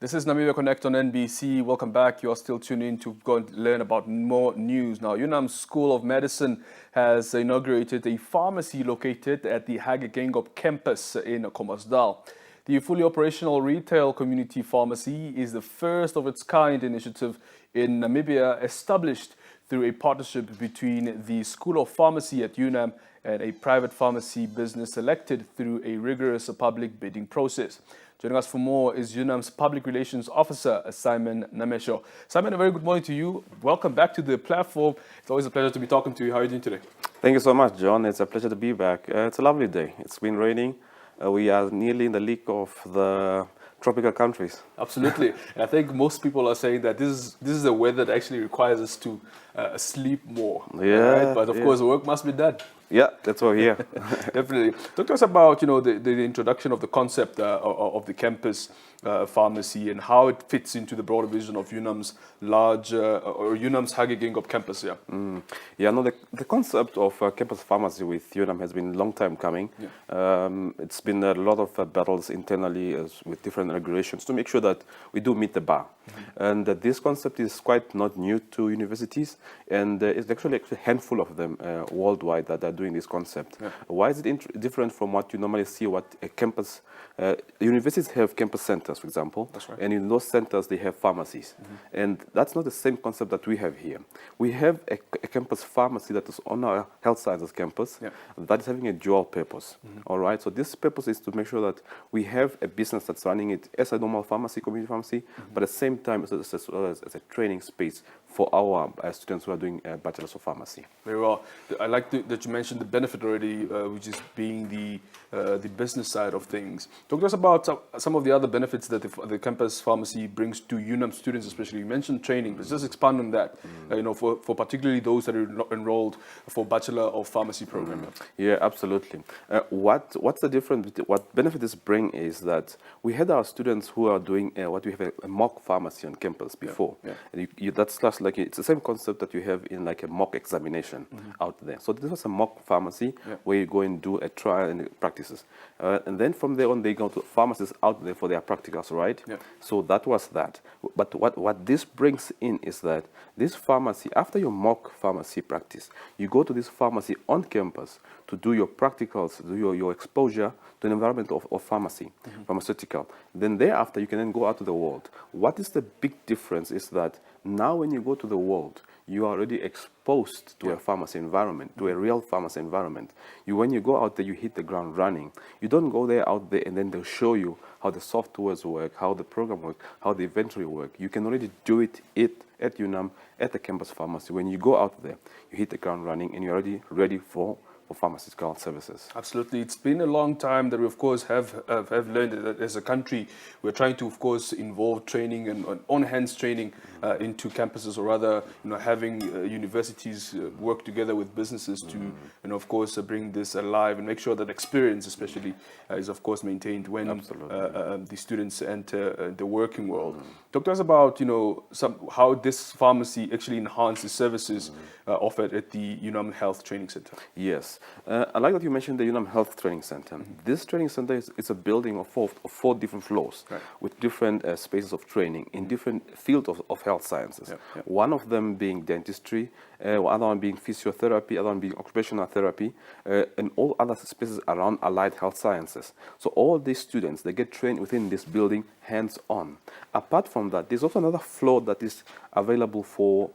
This is Namibia Connect on NBC. Welcome back. You are still tuned in to go and learn about more news. Now, Unam School of Medicine has inaugurated a pharmacy located at the Hage Geingob Campus in Khomasdal. The fully operational retail community pharmacy is the first of its kind initiative in Namibia, established through a partnership between the School of Pharmacy at Unam and a private pharmacy business selected through a rigorous public bidding process. Joining us for more is Unam's Public Relations Officer, Simon Namesho. Simon, a very good morning to you. Welcome back to the platform. It's always a pleasure to be talking to you. How are you doing today? Thank you so much, John. It's a pleasure to be back. It's a lovely day. It's been raining. We are nearly in the league of the tropical countries. Absolutely. And I think most people are saying that this is the weather that actually requires us to sleep more. Yeah. Right? But of course, the work must be done. Yeah, that's what we're here. Definitely. Talk to us about the introduction of the concept of the campus pharmacy and how it fits into the broader vision of Unam's Unam's Hage Geingob Campus. Yeah. Yeah. No, the concept of campus pharmacy with Unam has been a long time coming. Yeah. It's been a lot of battles internally with different regulations to make sure that we do meet the bar. And this concept is quite not new to universities, and it's actually a handful of them worldwide that are doing this concept. Yeah. Why is it different from what you normally see? What a campus universities have campus centers, for example. That's right. And in those centers they have pharmacies, and that's not the same concept that we have here. We have a campus pharmacy that is on our health sciences campus. Yeah. That is having a dual purpose. All right. So this purpose is to make sure that we have a business that's running it as a normal pharmacy, community pharmacy, but at the same time as a training space for our students who are doing bachelors of pharmacy. Very well. I like that you mentioned the benefit already, which is being the business side of things. Talk to us about some of the other benefits that the campus pharmacy brings to Unam students, especially. You mentioned training, but just expand on that. For particularly those that are enrolled for Bachelor of Pharmacy program. Yeah, absolutely. What's the difference? What benefit this bring is that we had our students who are doing what we have a mock pharmacy on campus before. Yeah. Yeah. And that's just like it's the same concept that you have in like a mock examination out there. So this was a mock pharmacy where you go and do a trial and practices, and then from there on they go to pharmacists out there for their practicals, right? Yeah. So that was that. But what this brings in is that this pharmacy, after your mock pharmacy practice, you go to this pharmacy on campus to do your practicals, do your exposure to an environment of pharmacy, pharmaceutical. Then thereafter you can then go out to the world. What is the big difference is that now when you go to the world, you are already exposed to a pharmacy environment, to a real pharmacy environment. When you go out there, you hit the ground running. You don't go there out there and then they'll show you how the softwares work, how the program works, how the inventory work. You can already do it at Unam, at the campus pharmacy. When you go out there, you hit the ground running and you're already ready for pharmaceutical services. Absolutely. It's been a long time that we, of course, have learned that as a country, we're trying to, of course, involve training and on-hands training into campuses, or rather, having universities work together with businesses to, of course, bring this alive and make sure that experience, especially, is, of course, maintained when the students enter the working world. Talk to us about, how this pharmacy actually enhances services offered at the Unam Health Training Center. Yes. I like that you mentioned the Unam Health Training Center. This training center is a building of four different floors with different spaces of training in different fields of health sciences. One of them being dentistry, other one being physiotherapy, other one being occupational therapy, and all other spaces around allied health sciences. So all these students, they get trained within this building hands-on. Apart from that, there's also another floor that is available for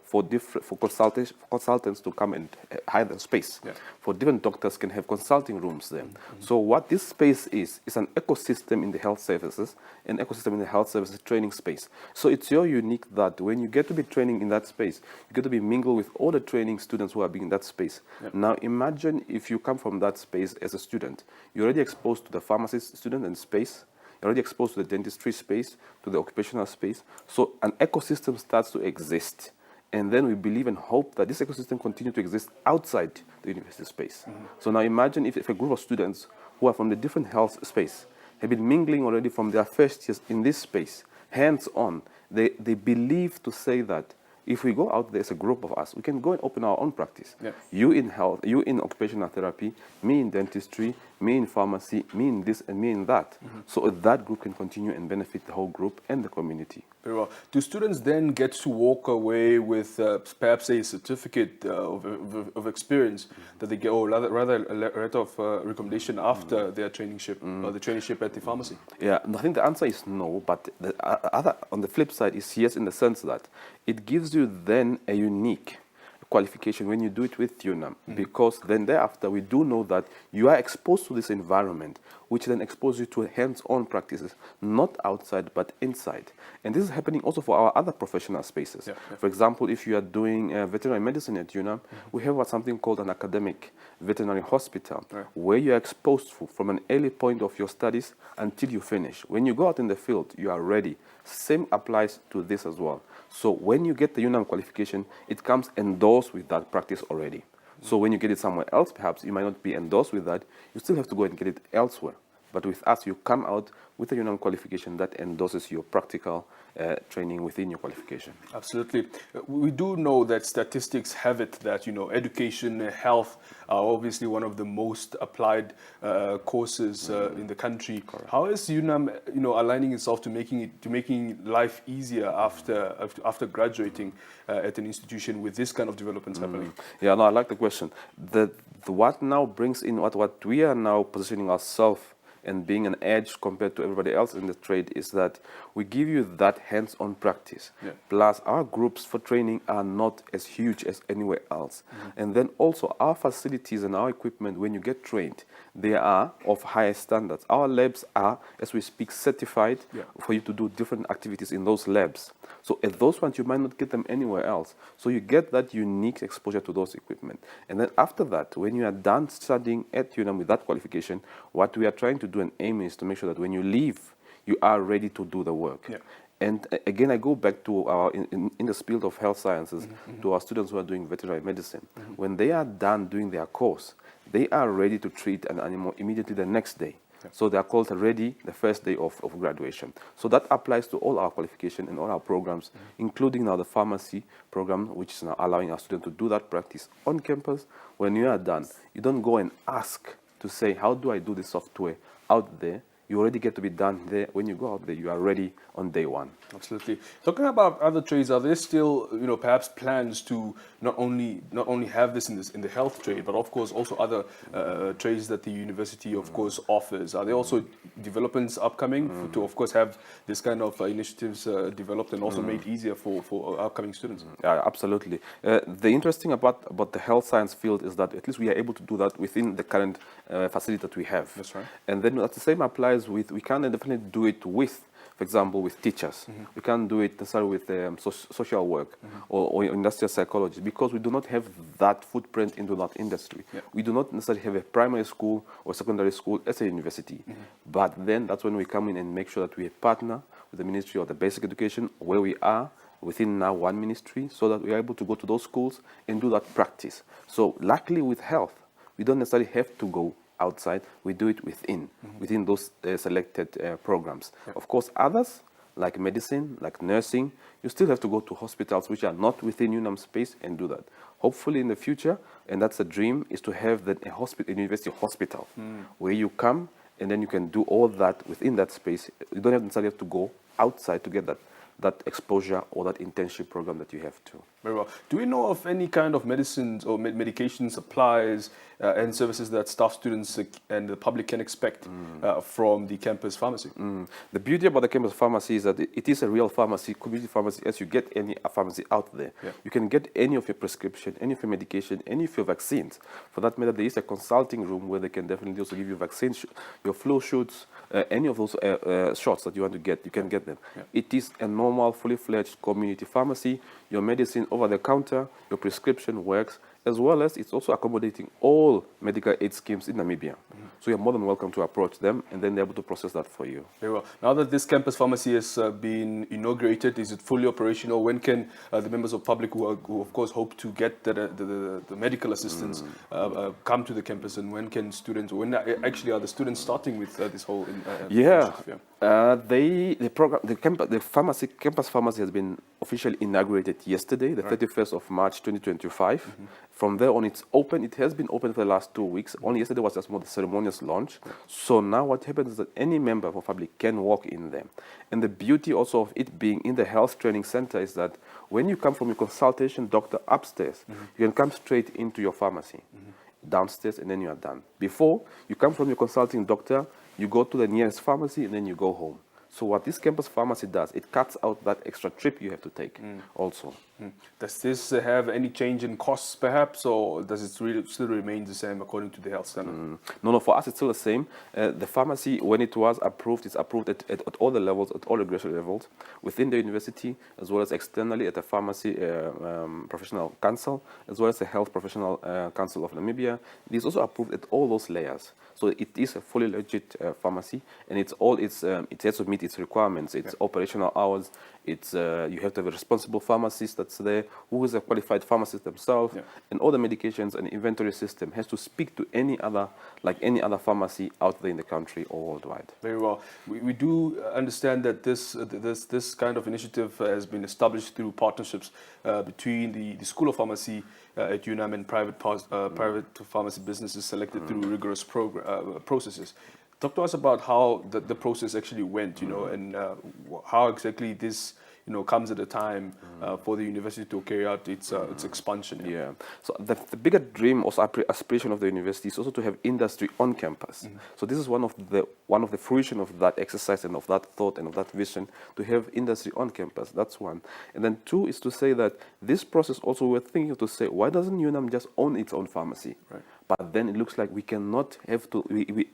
consultants to come and hire the space. For different doctors can have consulting rooms there. So what this space is an ecosystem in the health services, an ecosystem in the health services training space. So it's so unique that when you get to be training in that space, you get to be mingled with all the training students who are being in that space. Now imagine if you come from that space as a student, you're already exposed to the pharmacist student and space, you're already exposed to the dentistry space, to the occupational space. So an ecosystem starts to exist. And then we believe and hope that this ecosystem continues to exist outside the university space. So now imagine if a group of students who are from the different health space have been mingling already from their first years in this space, hands-on. They believe to say that if we go out there as a group of us, we can go and open our own practice. Yeah. You in health, you in occupational therapy, me in dentistry, me in pharmacy, me in this and me in that. So that group can continue and benefit the whole group and the community. Very well. Do students then get to walk away with perhaps a certificate of experience that they get, or rather a letter of recommendation after their traineeship or the traineeship at the pharmacy? Yeah, I think the answer is no, but the other, on the flip side, is yes, in the sense that it gives you then a unique qualification when you do it with Unam, because then thereafter we do know that you are exposed to this environment, which then exposes you to hands-on practices, not outside but inside. And this is happening also for our other professional spaces. For example, if you are doing veterinary medicine at Unam, we have something called an academic veterinary hospital, where you are exposed from an early point of your studies until you finish. When you go out in the field, you are ready. Same applies to this as well. So when you get the Unam qualification, it comes endorsed with that practice already. So when you get it somewhere else, perhaps you might not be endorsed with that. You still have to go and get it elsewhere. But with us, you come out with a Unam qualification that endorses your practical training within your qualification. Absolutely. We do know that statistics have it that, education, health are obviously one of the most applied courses in the country. Correct. How is Unam, aligning itself to making life easier after graduating at an institution with this kind of developments happening? Yeah, no, I like the question. What now brings in what we are now positioning ourselves and being an edge compared to everybody else in the trade is that we give you that hands-on practice. Plus, our groups for training are not as huge as anywhere else. And then also our facilities and our equipment, when you get trained, they are of higher standards. Our labs are, as we speak, certified for you to do different activities in those labs. So at those ones, you might not get them anywhere else. So you get that unique exposure to those equipment. And then after that, when you are done studying at Unam with that qualification, what we are trying to do and aim is to make sure that when you leave, you are ready to do the work. And again, I go back to our, in the field of health sciences, to our students who are doing veterinary medicine. When they are done doing their course, they are ready to treat an animal immediately the next day. So they are called ready the first day of graduation. So that applies to all our qualification and all our programs, including now the pharmacy program, which is now allowing our students to do that practice on campus. When you are done, you don't go and ask to say, how do I do this software out there? You already get to be done there. When you go out there, you are ready on day one. Absolutely. Talking about other trades, are there still, perhaps plans to not only have this in the health trade, but of course also other trades that the university, of course, offers? Are there also developments upcoming to, of course, have this kind of initiatives developed and also made easier for upcoming students? Yeah, absolutely. The interesting about the health science field is that at least we are able to do that within the current facility that we have. That's right. And then the same applies with, we can definitely do it with, for example, with teachers. We can't do it necessarily with social work or industrial psychology, because we do not have that footprint into that industry. We do not necessarily have a primary school or secondary school as a university. But then that's when we come in and make sure that we partner with the Ministry of the Basic Education, where we are within now one ministry, so that we are able to go to those schools and do that practice. So luckily with health, we don't necessarily have to go outside, we do it within those selected programs. Of course, others, like medicine, like nursing, you still have to go to hospitals which are not within Unam space and do that. Hopefully in the future, and that's a dream, is to have a university hospital where you come and then you can do all that within that space. You don't necessarily have to go outside to get that exposure or that internship program that you have to. Very well. Do we know of any kind of medicines or medication supplies and services that staff, students and the public can expect from the campus pharmacy? The beauty about the campus pharmacy is that it is a real pharmacy, community pharmacy, as you get any pharmacy out there. You can get any of your prescription, any of your medication, any of your vaccines. For that matter, there is a consulting room where they can definitely also give you vaccines, your flu shots, any of those shots that you want to get, you can get them. It is a normal, fully fledged community pharmacy. Your medicine over the counter, your prescription works, as well as it's also accommodating all medical aid schemes in Namibia. So you're more than welcome to approach them, and then they're able to process that for you. Very well. Now that this campus pharmacy has been inaugurated, is it fully operational? When can the members of public who of course hope to get the medical assistance come to the campus, and when can students, when actually are the students starting with this whole initiative? The campus pharmacy has been officially inaugurated yesterday, the 31st of March 2025. From there on, it's open. It has been open for the last 2 weeks. Only yesterday was just more the ceremonious launch. So now what happens is that any member of the public can walk in there. And the beauty also of it being in the health training center is that when you come from your consultation doctor upstairs, you can come straight into your pharmacy downstairs, and then you are done. Before, you come from your consulting doctor, you go to the nearest pharmacy, and then you go home. So what this campus pharmacy does, it cuts out that extra trip you have to take also. Does this have any change in costs perhaps, or does it still remain the same according to the health center? No, for us it's still the same. The pharmacy, when it was approved, it's approved at all the levels, at all regulatory levels, within the university, as well as externally at the Pharmacy Professional Council, as well as the Health Professional Council of Namibia. It is also approved at all those layers. So it is a fully legit pharmacy, and it has to meet its requirements. It's operational hours. It's you have to have a responsible pharmacist that's there, who is a qualified pharmacist themselves, and all the medications and inventory system has to speak to any other pharmacy out there in the country or worldwide. Very well. We do understand that this kind of initiative has been established through partnerships between the School of Pharmacy at Unam and private pharmacy businesses selected through rigorous processes. Talk to us about how the process actually went, and how exactly this comes at a time for the university to carry out its expansion. Yeah. So the bigger dream or aspiration of the university is also to have industry on campus. So this is one of the fruition of that exercise and of that thought and of that vision, to have industry on campus. That's one. And then two is to say that this process also, we're thinking to say, why doesn't Unam just own its own pharmacy? Right. But then it looks like we cannot have to,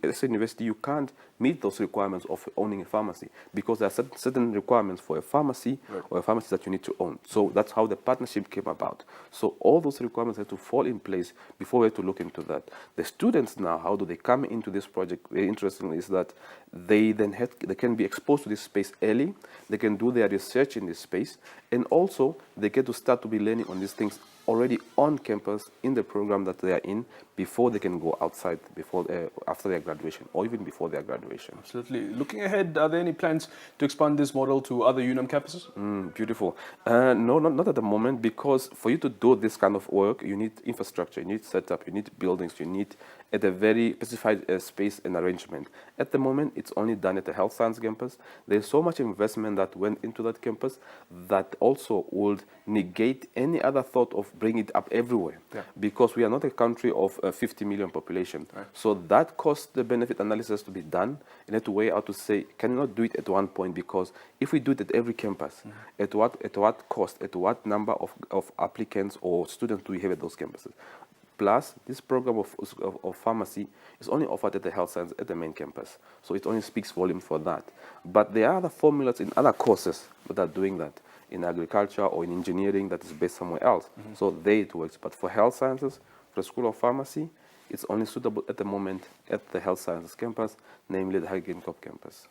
as a university, you can't meet those requirements of owning a pharmacy, because there are certain requirements for a pharmacy or a pharmacy that you need to own. So that's how the partnership came about. So all those requirements have to fall in place before we have to look into that. The students now, how do they come into this project? Very interesting is that they can be exposed to this space early, they can do their research in this space, and also they get to start to be learning on these things already on campus in the program that they are in, before they can go outside, after their graduation, or even before their graduation. Absolutely. Looking ahead, are there any plans to expand this model to other Unam campuses? Beautiful. No, not at the moment, because for you to do this kind of work, you need infrastructure, you need setup, you need buildings, you need at a very specified space and arrangement. At the moment, it's only done at the health science campus. There's so much investment that went into that campus that also would negate any other thought of bringing it up everywhere, because we are not a country of 50 million population. Right. So that cost the benefit analysis to be done, and have to weigh out to say, can you not do it at one point? Because if we do it at every campus, at what cost, at what number of applicants or students do we have at those campuses? Plus, this program of pharmacy is only offered at the health science at the main campus. So it only speaks volume for that. But there are other formulas in other courses that are doing that, in agriculture or in engineering, that is based somewhere else. So there it works. But for health sciences, for the School of Pharmacy, it's only suitable at the moment at the health sciences campus, namely the Hage Geingob Campus.